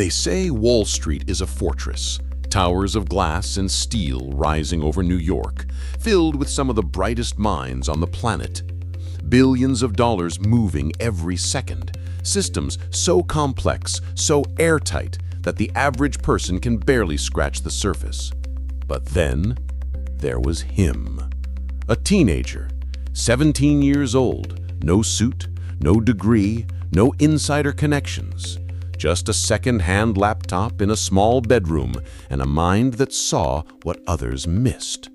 They say Wall Street is a fortress, towers of glass and steel rising over New York, filled with some of the brightest minds on the planet. Billions of dollars moving every second, systems so complex, so airtight, that the average person can barely scratch the surface. But then, there was him. A teenager, 17 years old, no suit, no degree, no insider connections. Just a second-hand laptop in a small bedroom and a mind that saw what others missed.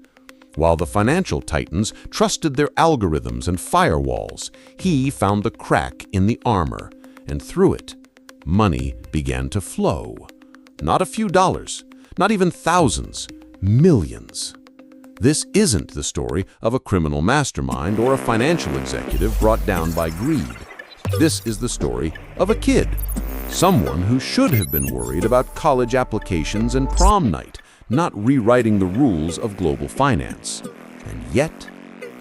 While the financial titans trusted their algorithms and firewalls, he found the crack in the armor, and through it, money began to flow. Not a few dollars, not even thousands, millions. This isn't the story of a criminal mastermind or a financial executive brought down by greed. This is the story of a kid. Someone who should have been worried about college applications and prom night, not rewriting the rules of global finance. And yet,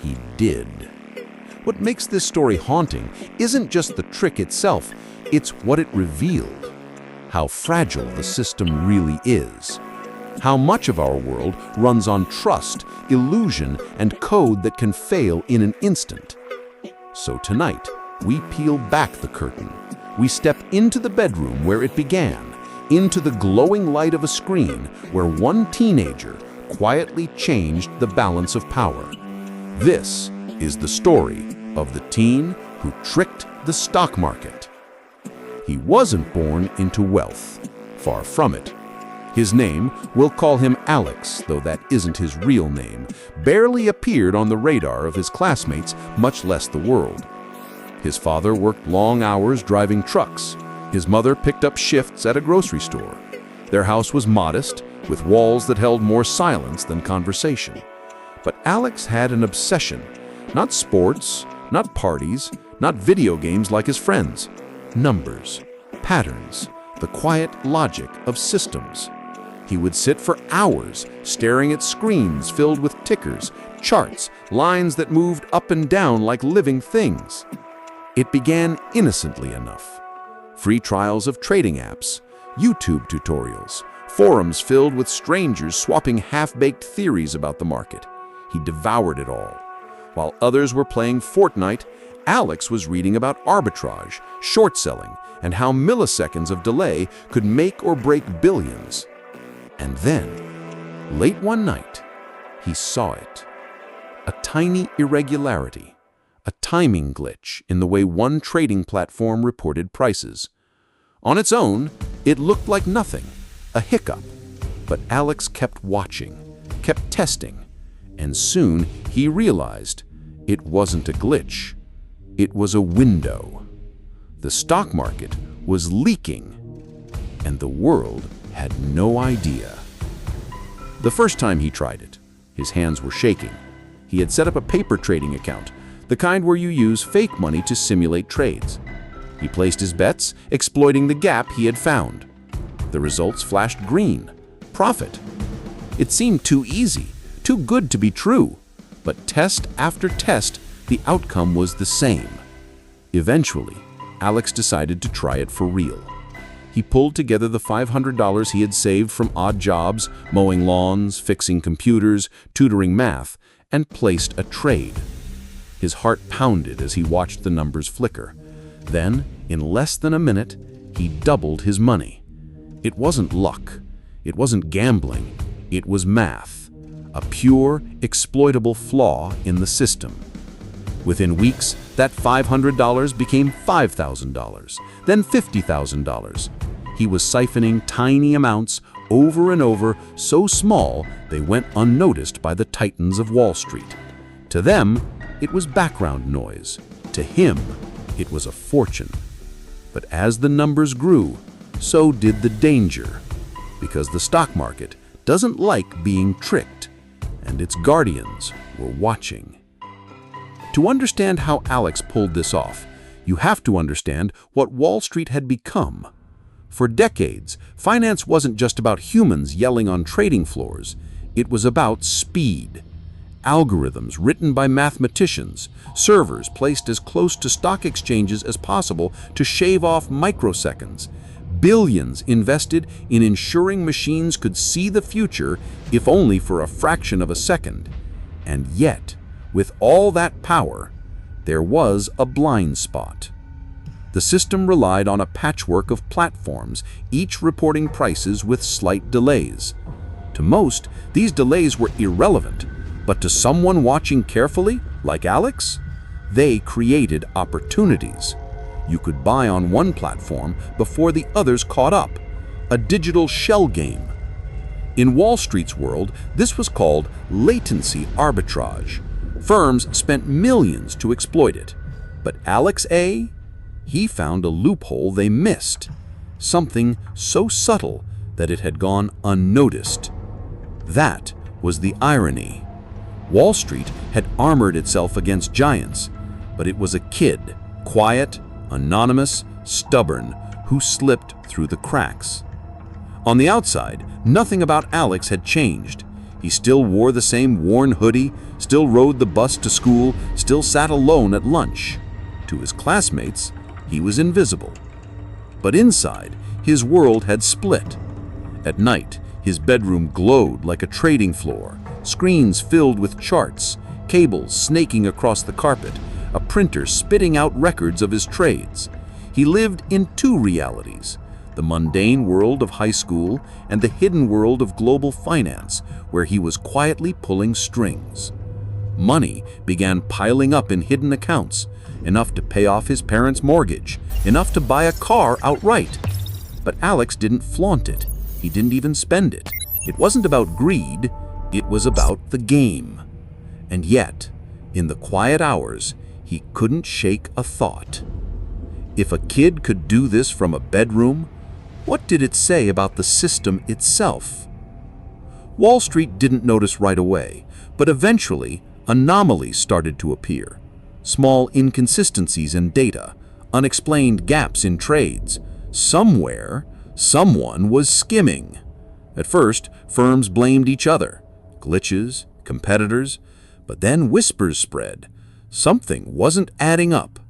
he did. What makes this story haunting isn't just the trick itself, it's what it revealed. How fragile the system really is. How much of our world runs on trust, illusion, and code that can fail in an instant. So tonight, we peel back the curtain. We step into the bedroom where it began, into the glowing light of a screen where one teenager quietly changed the balance of power. This is the story of the teen who tricked the stock market. He wasn't born into wealth, far from it. His name, we'll call him Alex, though that isn't his real name, barely appeared on the radar of his classmates, much less the world. His father worked long hours driving trucks. His mother picked up shifts at a grocery store. Their house was modest, with walls that held more silence than conversation. But Alex had an obsession. Not sports, not parties, not video games like his friends. Numbers, patterns, the quiet logic of systems. He would sit for hours staring at screens filled with tickers, charts, lines that moved up and down like living things. It began innocently enough. Free trials of trading apps, YouTube tutorials, forums filled with strangers swapping half-baked theories about the market. He devoured it all. While others were playing Fortnite, Alex was reading about arbitrage, short selling, and how milliseconds of delay could make or break billions. And then, late one night, he saw it. A tiny irregularity. A timing glitch in the way one trading platform reported prices. On its own, it looked like nothing, a hiccup. But Alex kept watching, kept testing, and soon he realized it wasn't a glitch. It was a window. The stock market was leaking, and the world had no idea. The first time he tried it, his hands were shaking. He had set up a paper trading account, the kind where you use fake money to simulate trades. He placed his bets, exploiting the gap he had found. The results flashed green. Profit. It seemed too easy, too good to be true. But test after test, the outcome was the same. Eventually, Alex decided to try it for real. He pulled together the $500 he had saved from odd jobs, mowing lawns, fixing computers, tutoring math, and placed a trade. His heart pounded as he watched the numbers flicker. Then, in less than a minute, he doubled his money. It wasn't luck. It wasn't gambling. It was math. A pure, exploitable flaw in the system. Within weeks, that $500 became $5,000, then $50,000. He was siphoning tiny amounts over and over, so small they went unnoticed by the titans of Wall Street. To them, it was background noise. To him, it was a fortune. But as the numbers grew, so did the danger. Because the stock market doesn't like being tricked, and its guardians were watching. To understand how Alex pulled this off, you have to understand what Wall Street had become. For decades, finance wasn't just about humans yelling on trading floors. It was about speed. Algorithms written by mathematicians, servers placed as close to stock exchanges as possible to shave off microseconds, billions invested in ensuring machines could see the future, if only for a fraction of a second. And yet, with all that power, there was a blind spot. The system relied on a patchwork of platforms, each reporting prices with slight delays. To most, these delays were irrelevant, but to someone watching carefully, like Alex, they created opportunities. You could buy on one platform before the others caught up, a digital shell game. In Wall Street's world, this was called latency arbitrage. Firms spent millions to exploit it. But Alex A., he found a loophole they missed, something so subtle that it had gone unnoticed. That was the irony. Wall Street had armored itself against giants, but it was a kid, quiet, anonymous, stubborn, who slipped through the cracks. On the outside, nothing about Alex had changed. He still wore the same worn hoodie, still rode the bus to school, still sat alone at lunch. To his classmates, he was invisible. But inside, his world had split. At night, his bedroom glowed like a trading floor, screens filled with charts, cables snaking across the carpet, a printer spitting out records of his trades. He lived in two realities, the mundane world of high school and the hidden world of global finance, where he was quietly pulling strings. Money began piling up in hidden accounts, enough to pay off his parents' mortgage, enough to buy a car outright. But Alex didn't flaunt it. He didn't even spend it. It wasn't about greed, it was about the game. And yet, in the quiet hours, he couldn't shake a thought. If a kid could do this from a bedroom, what did it say about the system itself? Wall Street didn't notice right away, but eventually anomalies started to appear. Small inconsistencies in data, unexplained gaps in trades. Somewhere, someone was skimming. At first, firms blamed each other, glitches, competitors, but then whispers spread. Something wasn't adding up.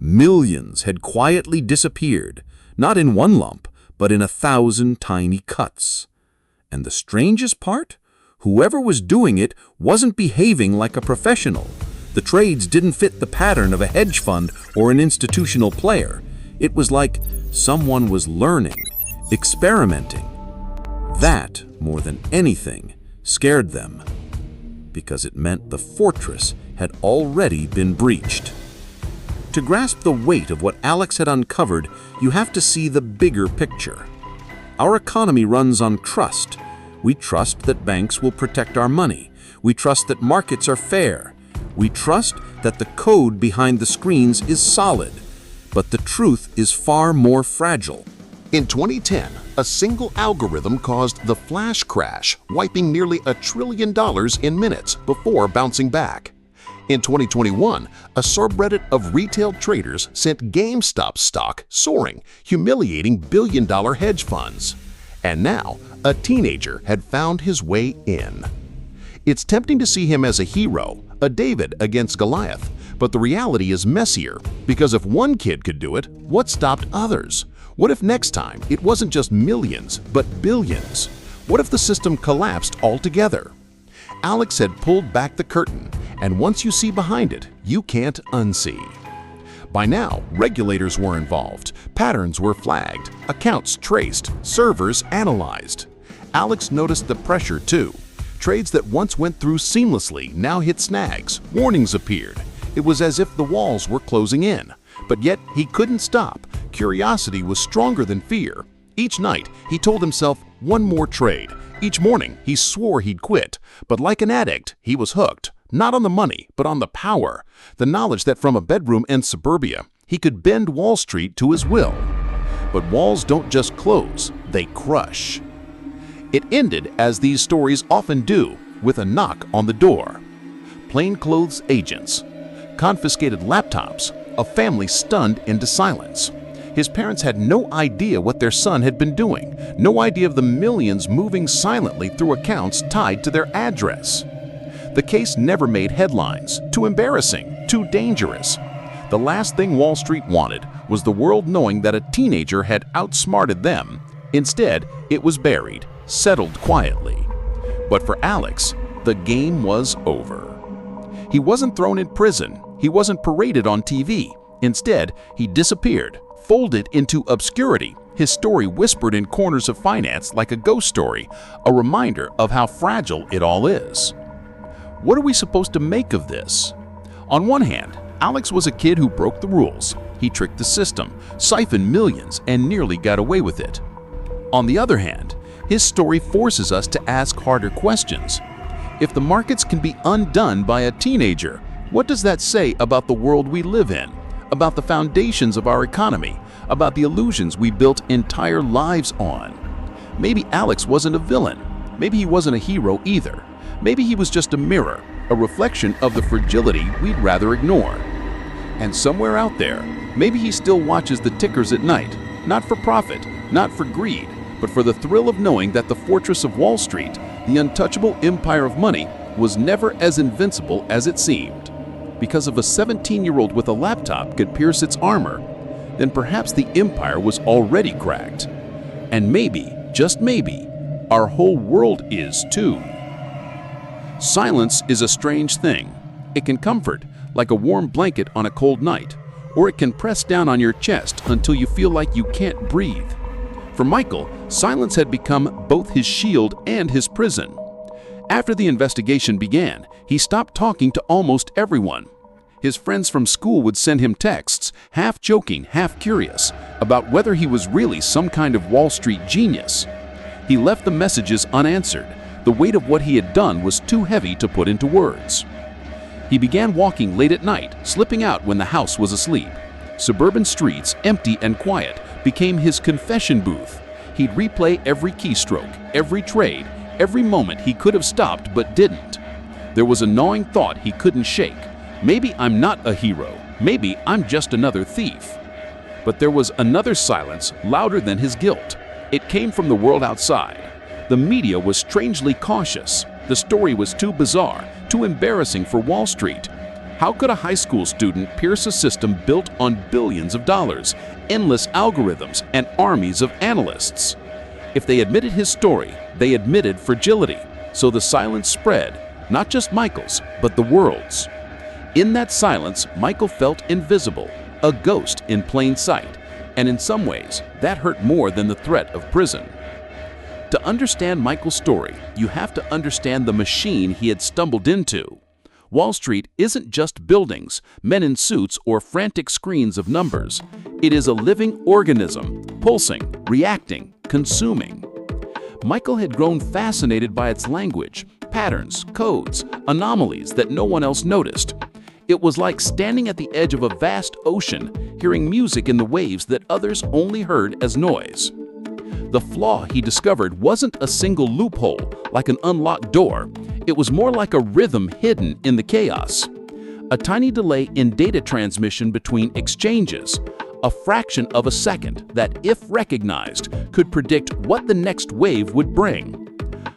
Millions had quietly disappeared, not in one lump, but in 1,000 tiny cuts. And the strangest part? Whoever was doing it wasn't behaving like a professional. The trades didn't fit the pattern of a hedge fund or an institutional player. It was like someone was learning, experimenting. That, more than anything, scared them, because it meant the fortress had already been breached. To grasp the weight of what Alex had uncovered, you have to see the bigger picture. Our economy runs on trust. We trust that banks will protect our money. We trust that markets are fair. We trust that the code behind the screens is solid. But the truth is far more fragile. In 2010, a single algorithm caused the flash crash, wiping nearly $1 trillion in minutes before bouncing back. In 2021, a subreddit of retail traders sent GameStop stock soaring, humiliating billion-dollar hedge funds. And now, a teenager had found his way in. It's tempting to see him as a hero, a David against Goliath, but the reality is messier, because if one kid could do it, what stopped others? What if next time it wasn't just millions, but billions? What if the system collapsed altogether? Alex had pulled back the curtain, and once you see behind it, you can't unsee. By now, regulators were involved, patterns were flagged, accounts traced, servers analyzed. Alex noticed the pressure too. Trades that once went through seamlessly now hit snags, warnings appeared. It was as if the walls were closing in. But yet he couldn't stop. Curiosity was stronger than fear. Each night, he told himself one more trade. Each morning, he swore he'd quit. But like an addict, he was hooked. Not on the money, but on the power. The knowledge that from a bedroom in suburbia, he could bend Wall Street to his will. But walls don't just close, they crush. It ended as these stories often do, with a knock on the door. Plainclothes agents, confiscated laptops, a family stunned into silence. His parents had no idea what their son had been doing, no idea of the millions moving silently through accounts tied to their address. The case never made headlines, too embarrassing, too dangerous. The last thing Wall Street wanted was the world knowing that a teenager had outsmarted them. Instead, it was buried, settled quietly. But for Alex, the game was over. He wasn't thrown in prison. He wasn't paraded on TV. Instead, he disappeared, folded into obscurity, his story whispered in corners of finance like a ghost story, a reminder of how fragile it all is. What are we supposed to make of this? On one hand, Alex was a kid who broke the rules. He tricked the system, siphoned millions, and nearly got away with it. On the other hand, his story forces us to ask harder questions. If the markets can be undone by a teenager, what does that say about the world we live in, about the foundations of our economy, about the illusions we built entire lives on? Maybe Alex wasn't a villain. Maybe he wasn't a hero either. Maybe he was just a mirror, a reflection of the fragility we'd rather ignore. And somewhere out there, maybe he still watches the tickers at night, not for profit, not for greed, but for the thrill of knowing that the fortress of Wall Street, the untouchable empire of money, was never as invincible as it seemed. Because if a 17-year-old with a laptop could pierce its armor, then perhaps the empire was already cracked. And maybe, just maybe, our whole world is too. Silence is a strange thing. It can comfort, like a warm blanket on a cold night, or it can press down on your chest until you feel like you can't breathe. For Michael, silence had become both his shield and his prison. After the investigation began, he stopped talking to almost everyone. His friends from school would send him texts, half joking, half curious, about whether he was really some kind of Wall Street genius. He left the messages unanswered. The weight of what he had done was too heavy to put into words. He began walking late at night, slipping out when the house was asleep. Suburban streets, empty and quiet, became his confession booth. He'd replay every keystroke, every trade, every moment he could have stopped but didn't. There was a gnawing thought he couldn't shake. Maybe I'm not a hero. Maybe I'm just another thief. But there was another silence louder than his guilt. It came from the world outside. The media was strangely cautious. The story was too bizarre, too embarrassing for Wall Street. How could a high school student pierce a system built on billions of dollars, endless algorithms, and armies of analysts? If they admitted his story, they admitted fragility. So the silence spread, not just Michael's, but the world's. In that silence, Michael felt invisible, a ghost in plain sight, and in some ways, that hurt more than the threat of prison. To understand Michael's story, you have to understand the machine he had stumbled into. Wall Street isn't just buildings, men in suits, or frantic screens of numbers. It is a living organism, pulsing, reacting, consuming. Michael had grown fascinated by its language, patterns, codes, anomalies that no one else noticed. It was like standing at the edge of a vast ocean, hearing music in the waves that others only heard as noise. The flaw he discovered wasn't a single loophole, like an unlocked door. It was more like a rhythm hidden in the chaos. A tiny delay in data transmission between exchanges, a fraction of a second that, if recognized, could predict what the next wave would bring.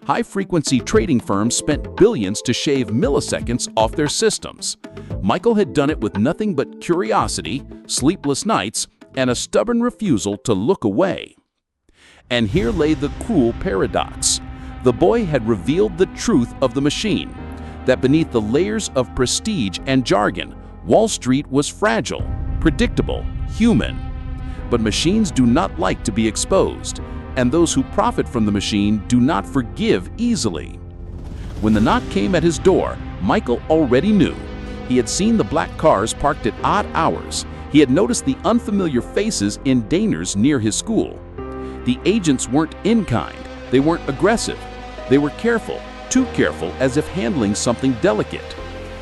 High-frequency trading firms spent billions to shave milliseconds off their systems. Michael had done it with nothing but curiosity, sleepless nights, and a stubborn refusal to look away. And here lay the cruel paradox. The boy had revealed the truth of the machine, that beneath the layers of prestige and jargon, Wall Street was fragile, predictable, human. But machines do not like to be exposed, and those who profit from the machine do not forgive easily. When the knock came at his door, Michael already knew. He had seen the black cars parked at odd hours. He had noticed the unfamiliar faces in diners near his school. The agents weren't in-kind. They weren't aggressive. They were careful, too careful, as if handling something delicate.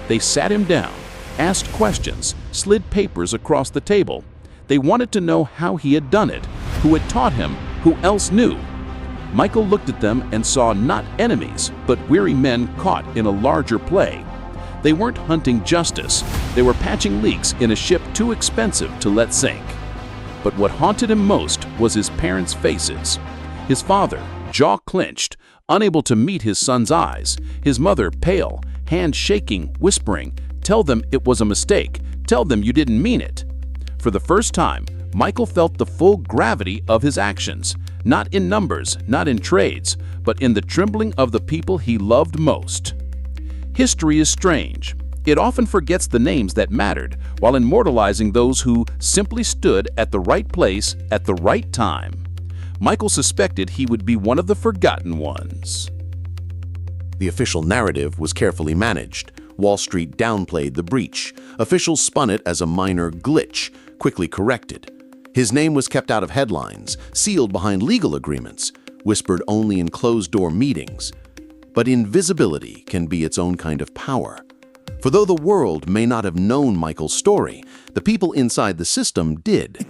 They sat him down, asked questions, slid papers across the table. They wanted to know how he had done it, who had taught him, who else knew. Michael looked at them and saw not enemies, but weary men caught in a larger play. They weren't hunting justice. They were patching leaks in a ship too expensive to let sink. But what haunted him most was his parents' faces. His father, jaw clenched, unable to meet his son's eyes. His mother, pale, hand shaking, whispering, "Tell them it was a mistake. Tell them you didn't mean it." For the first time, Michael felt the full gravity of his actions, not in numbers, not in trades, but in the trembling of the people he loved most. History is strange. It often forgets the names that mattered, while immortalizing those who simply stood at the right place at the right time. Michael suspected he would be one of the forgotten ones. The official narrative was carefully managed. Wall Street downplayed the breach. Officials spun it as a minor glitch, quickly corrected. His name was kept out of headlines, sealed behind legal agreements, whispered only in closed-door meetings. But invisibility can be its own kind of power. For though the world may not have known Michael's story, the people inside the system did.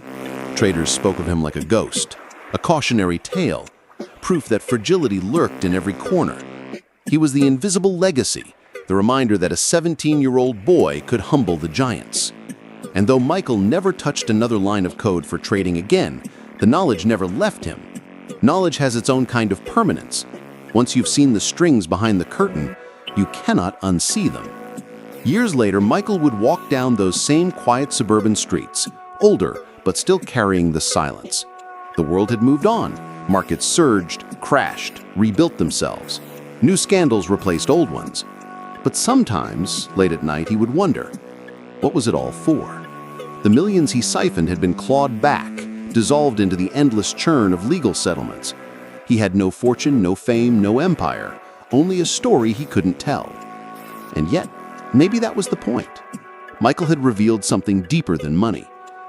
Traders spoke of him like a ghost, a cautionary tale, proof that fragility lurked in every corner. He was the invisible legacy, the reminder that a 17-year-old boy could humble the giants. And though Michael never touched another line of code for trading again, the knowledge never left him. Knowledge has its own kind of permanence. Once you've seen the strings behind the curtain, you cannot unsee them. Years later, Michael would walk down those same quiet suburban streets, older but still carrying the silence. The world had moved on. Markets surged, crashed, rebuilt themselves. New scandals replaced old ones. But sometimes, late at night, he would wonder, what was it all for? The millions he siphoned had been clawed back, dissolved into the endless churn of legal settlements. He had no fortune, no fame, no empire, only a story he couldn't tell. And yet, maybe that was the point. Michael had revealed something deeper than money.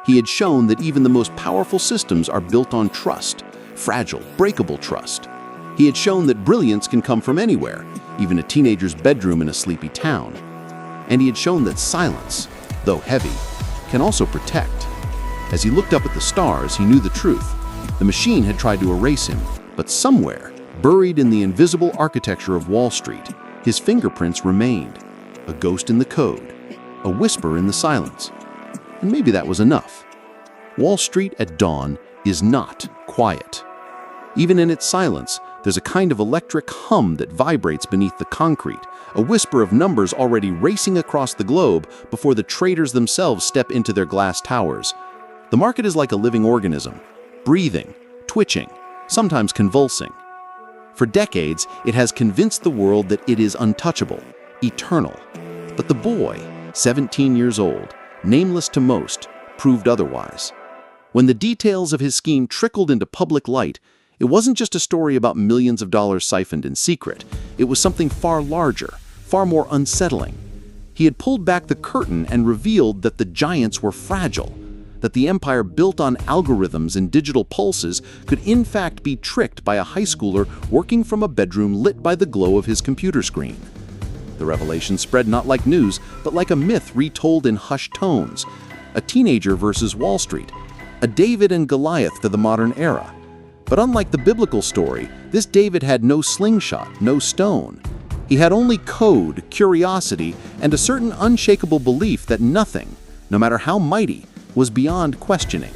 He had shown that even the most powerful systems are built on trust, fragile, breakable trust. He had shown that brilliance can come from anywhere, even a teenager's bedroom in a sleepy town. And he had shown that silence, though heavy, can also protect. As he looked up at the stars, he knew the truth. The machine had tried to erase him, but somewhere, buried in the invisible architecture of Wall Street, his fingerprints remained. A ghost in the code, a whisper in the silence. And maybe that was enough. Wall Street at dawn is not quiet. Even in its silence, there's a kind of electric hum that vibrates beneath the concrete, a whisper of numbers already racing across the globe before the traders themselves step into their glass towers. The market is like a living organism, breathing, twitching, sometimes convulsing. For decades, it has convinced the world that it is untouchable, eternal. But the boy, 17 years old, nameless to most, proved otherwise. When the details of his scheme trickled into public light, it wasn't just a story about millions of dollars siphoned in secret. It was something far larger, far more unsettling. He had pulled back the curtain and revealed that the giants were fragile, that the empire built on algorithms and digital pulses could in fact be tricked by a high schooler working from a bedroom lit by the glow of his computer screen. The revelation spread not like news, but like a myth retold in hushed tones. A teenager versus Wall Street, a David and Goliath to the modern era. But unlike the biblical story, this David had no slingshot, no stone. He had only code, curiosity, and a certain unshakable belief that nothing, no matter how mighty, was beyond questioning.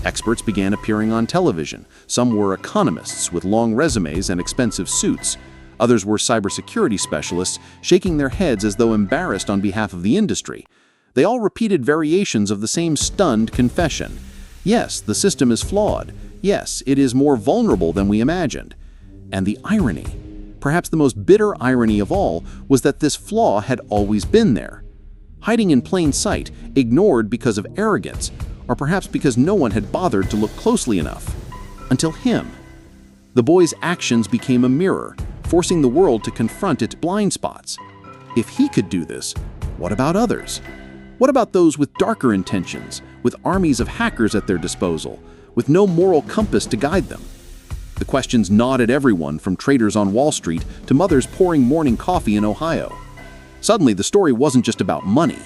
Experts began appearing on television. Some were economists with long resumes and expensive suits. Others were cybersecurity specialists, shaking their heads as though embarrassed on behalf of the industry. They all repeated variations of the same stunned confession. Yes, the system is flawed. Yes, it is more vulnerable than we imagined. And the irony, perhaps the most bitter irony of all, was that this flaw had always been there. Hiding in plain sight, ignored because of arrogance, or perhaps because no one had bothered to look closely enough. Until him. The boy's actions became a mirror, forcing the world to confront its blind spots. If he could do this, what about others? What about those with darker intentions, with armies of hackers at their disposal, with no moral compass to guide them? The questions gnawed at everyone, from traders on Wall Street to mothers pouring morning coffee in Ohio. Suddenly, the story wasn't just about money.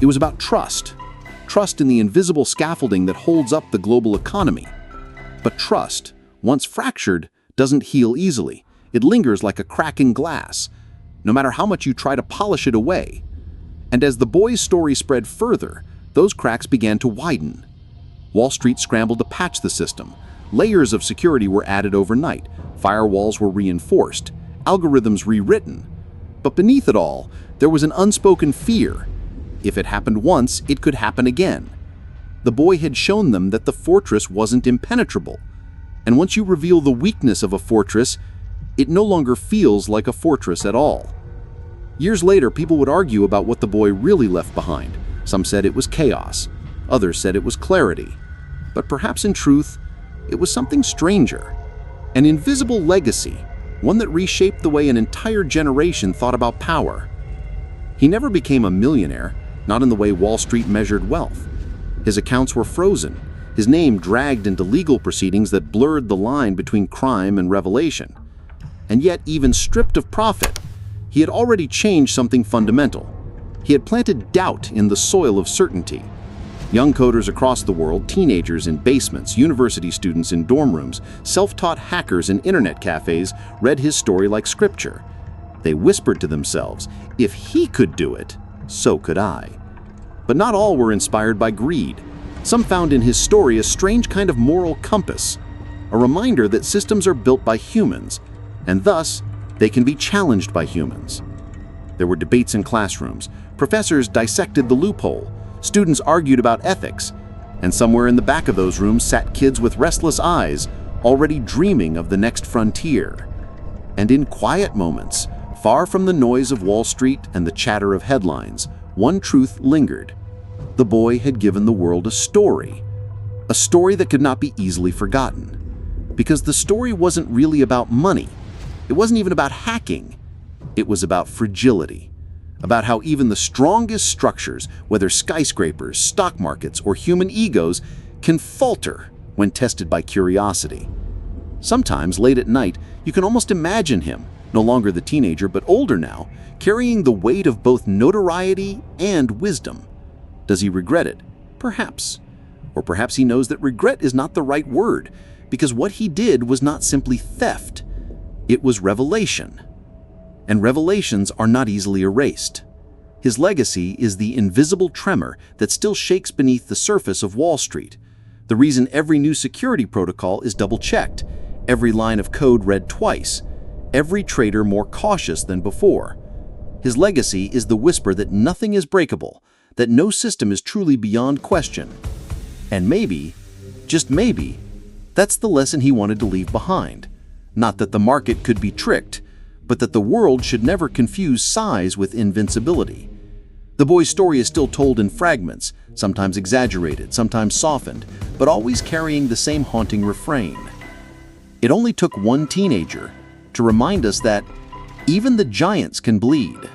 It was about trust. Trust in the invisible scaffolding that holds up the global economy. But trust, once fractured, doesn't heal easily. It lingers like a crack in glass, no matter how much you try to polish it away. And as the boy's story spread further, those cracks began to widen. Wall Street scrambled to patch the system. Layers of security were added overnight. Firewalls were reinforced. Algorithms rewritten. But beneath it all, there was an unspoken fear. If it happened once, it could happen again. The boy had shown them that the fortress wasn't impenetrable. And once you reveal the weakness of a fortress, it no longer feels like a fortress at all. Years later, people would argue about what the boy really left behind. Some said it was chaos. Others said it was clarity. But perhaps in truth, it was something stranger. An invisible legacy, one that reshaped the way an entire generation thought about power. He never became a millionaire, not in the way Wall Street measured wealth. His accounts were frozen, his name dragged into legal proceedings that blurred the line between crime and revelation. And yet, even stripped of profit, he had already changed something fundamental. He had planted doubt in the soil of certainty. Young coders across the world, teenagers in basements, university students in dorm rooms, self-taught hackers in internet cafes read his story like scripture. They whispered to themselves, if he could do it, so could I. But not all were inspired by greed. Some found in his story a strange kind of moral compass, a reminder that systems are built by humans, and thus they can be challenged by humans. There were debates in classrooms. Professors dissected the loophole. Students argued about ethics. And somewhere in the back of those rooms sat kids with restless eyes, already dreaming of the next frontier. And in quiet moments, far from the noise of Wall Street and the chatter of headlines, one truth lingered. The boy had given the world a story that could not be easily forgotten. Because the story wasn't really about money. It wasn't even about hacking. It was about fragility, about how even the strongest structures, whether skyscrapers, stock markets, or human egos, can falter when tested by curiosity. Sometimes, late at night, you can almost imagine him, no longer the teenager but older now, carrying the weight of both notoriety and wisdom. Does he regret it? Perhaps. Or perhaps he knows that regret is not the right word, because what he did was not simply theft. It was revelation. And revelations are not easily erased. His legacy is the invisible tremor that still shakes beneath the surface of Wall Street. The reason every new security protocol is double-checked, every line of code read twice, every trader more cautious than before. His legacy is the whisper that nothing is breakable, that no system is truly beyond question. And maybe, just maybe, that's the lesson he wanted to leave behind. Not that the market could be tricked, but that the world should never confuse size with invincibility. The boy's story is still told in fragments, sometimes exaggerated, sometimes softened, but always carrying the same haunting refrain. It only took one teenager to remind us that even the giants can bleed.